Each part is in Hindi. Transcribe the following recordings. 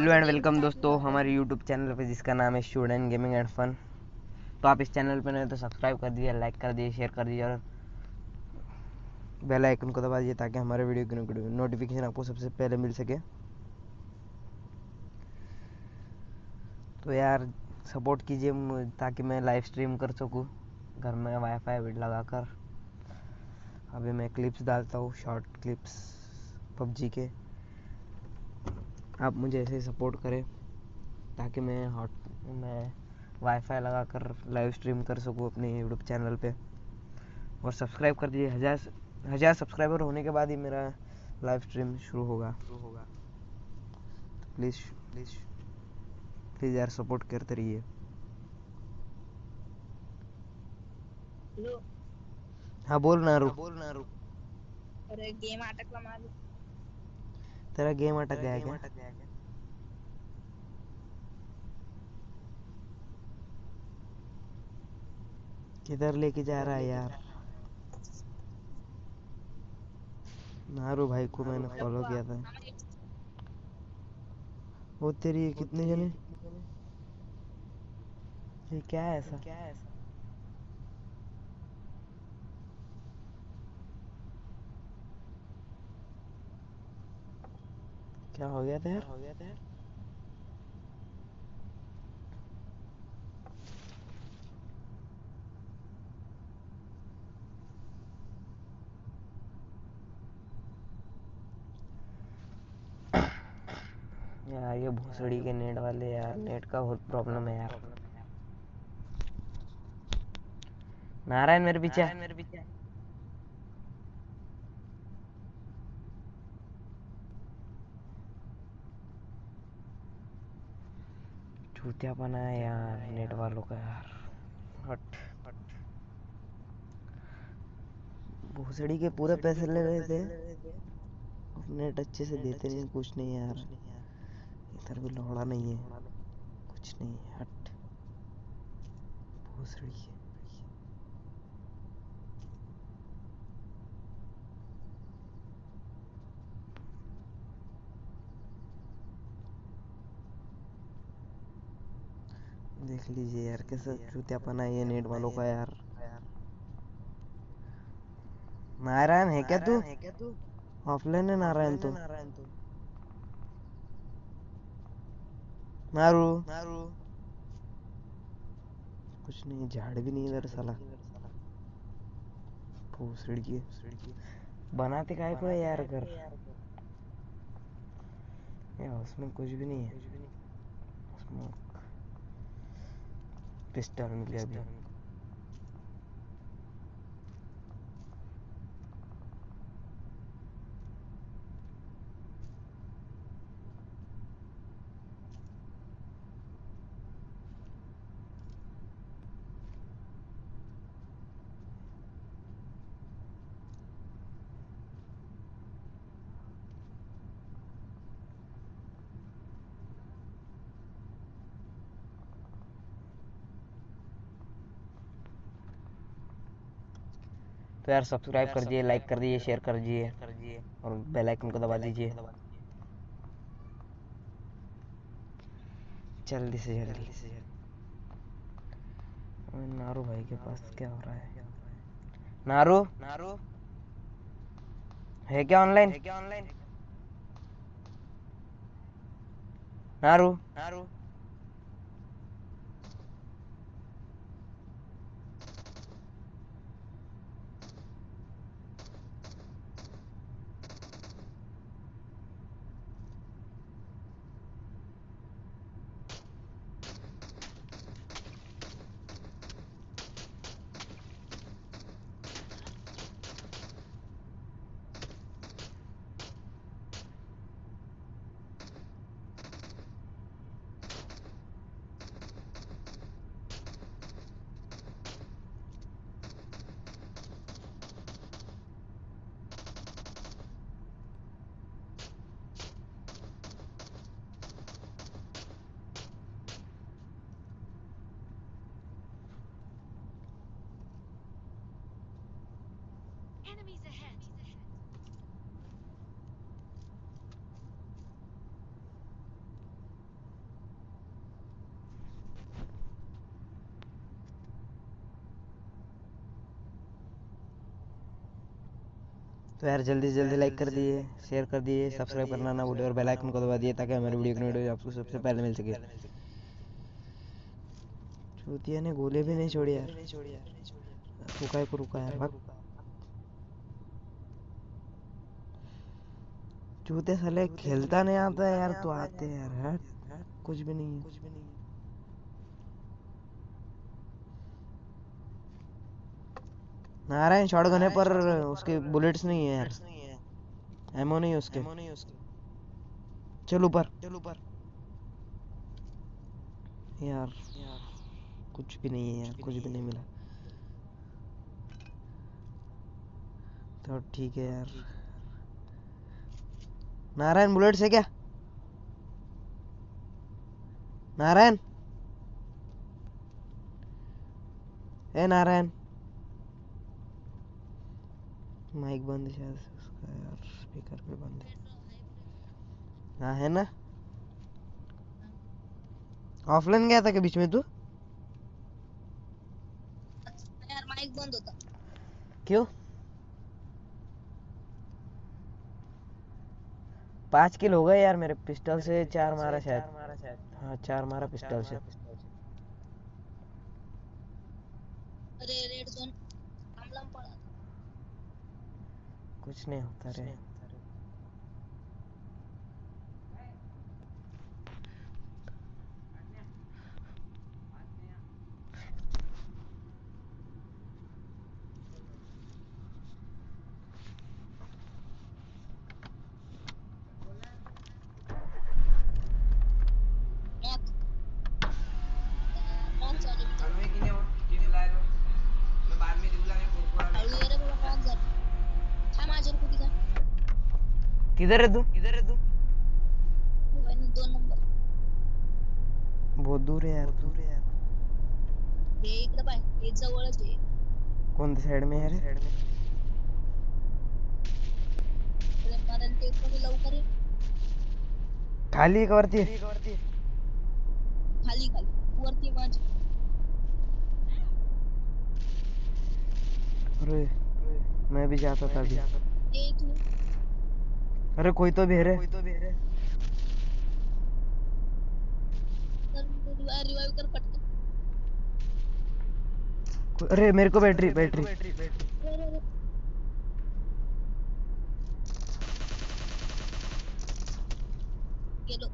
हेलो एंड वेलकम दोस्तों हमारे यूट्यूब चैनल पे जिसका नाम है स्टूडेंट गेमिंग एंड फन। तो आप इस चैनल पे नए तो सब्सक्राइब कर दीजिए, लाइक कर दीजिए, शेयर कर दीजिए और बेल आइकन को दबा दीजिए ताकि हमारे वीडियो की नोटिफिकेशन आपको सबसे पहले मिल सके। तो यार सपोर्ट कीजिए ताकि मैं लाइव स्ट्रीम कर सकूँ घर में वाईफाई लगाकर। अभी मैं क्लिप्स डालता हूँ, शॉर्ट क्लिप्स पबजी के। आप मुझे ऐसे सपोर्ट करें ताकि मैं वाईफाई लगाकर लाइव स्ट्रीम कर सकूँ अपने यूट्यूब चैनल पे। और सब्सक्राइब कर दीजिए, हज़ार सब्सक्राइबर होने के बाद ही मेरा लाइव स्ट्रीम शुरू होगा। तो प्लीज़ प्लीज़ प्लीज़ यार सपोर्ट करते रहिए। हॅलो. हाँ बोल ना रू। अरे गेम अटकला माझा. तेरा गेम अटक गया क्या? किधर लेके जा रहा है यार? नारू भाई को मैंने फॉलो किया था। वो तेरी कितने जने? ये क्या है ऐसा? क्या हो गया था यार? यार ये भोसड़ी के नेट वाले यार, नेट का बहुत प्रॉब्लम है यार। नारायण मेरे पीछे। चूतियापना है यार नेट वालों का यार। हट। भोसड़ी के पूरे पैसे ले रहे थे और नेट अच्छे से देते नहीं, कुछ नहीं यार। इधर भी लोड़ा नहीं है, कुछ नहीं है। हट भोसड़ी के। देख लीजिए यार कैसा चूतियापना है ये नेट वालों का यार। नारायण है क्या तू? ऑफलाइन है नारायण तो। नारू कुछ नहीं, झाड़ भी नहीं इधर साला। भोसड़ी के बनाते काहे को है यार घर? यार उसमें कुछ भी नहीं है। उसमें पिस्टल मिल गया अभी। तो यार सब्सक्राइब कर दीजिए, लाइक कर दीजिए, शेयर कर दीजिए और बेल आइकन को दबा दीजिए जल्दी से जल्दी। और नारू भाई के पास क्या हो रहा है? नारू है क्या ऑनलाइन? नारू तो यार जल्दी से जल्दी लाइक कर दिए, शेयर कर दिए, सब्सक्राइब करना ना भूलिए और बेल आइकन को दबा दिए ताकि हमारी वीडियो की नोटिफिकेशन आपको सबसे पहले मिल सके। चूतिया ने गोले भी नहीं छोड़ी यार। रुका यार, भाग। चूते साले खेलता नहीं आता है यार, तो आते हैं यार। हट, कुछ भी नहीं है। नारायण शॉटगन है पर उसके बुलेट्स नहीं है यार, एमो नहीं है उसके। चल ऊपर यार, कुछ भी नहीं है यार, कुछ भी नहीं मिला। तो ठीक है यार। नारायण बुलेट्स है क्या? नारायण, ए नारायण। माइक बंद है शायद से उसका यार, स्पीकर पे बंद है। हाँ है ना। ऑफलाइन गया था क्या बीच में तू? यार माइक बंद होता। क्यों? 5 किल हो गए यार मेरे पिस्टल से, 4 मारा शायद। हाँ 4 मारा पिस्टल से। अरे रेड जोन हमला पड़ा। कुछ नहीं होता रे। नॉक नॉक झाले मी तर. हळू ये रे बाबा, नॉक झाले. थांब माझ्यावर कुठे काय. किधर है तू? Mobile 2 number. बहुत दूर है यार तू। हे इकडे पाय, हे जवळच आहे. कौन सी साइड में है रे? अरे मरण ते कमी लवकर ये. खाली है का वरती है? खाली खाली वरती माझ. अरे मैं भी जाता था अभी। ये इथून अरे कोई तो भी है रे। तर रिवाइव कर पटकन. अरे मेरे को बैटरी। अरे, अरे, अरे. गेलो.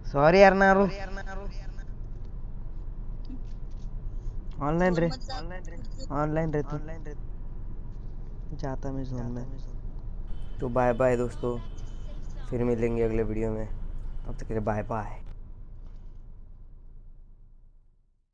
सॉरी यार नारू। ऑनलाइन जोन रे, मध्ये जा. ऑनलाइन रे तू। जाता मैं जोन में। तो बाय बाय दोस्तों, फिर मिलेंगे अगले वीडियो में। तब तक के लिए बाय बाय।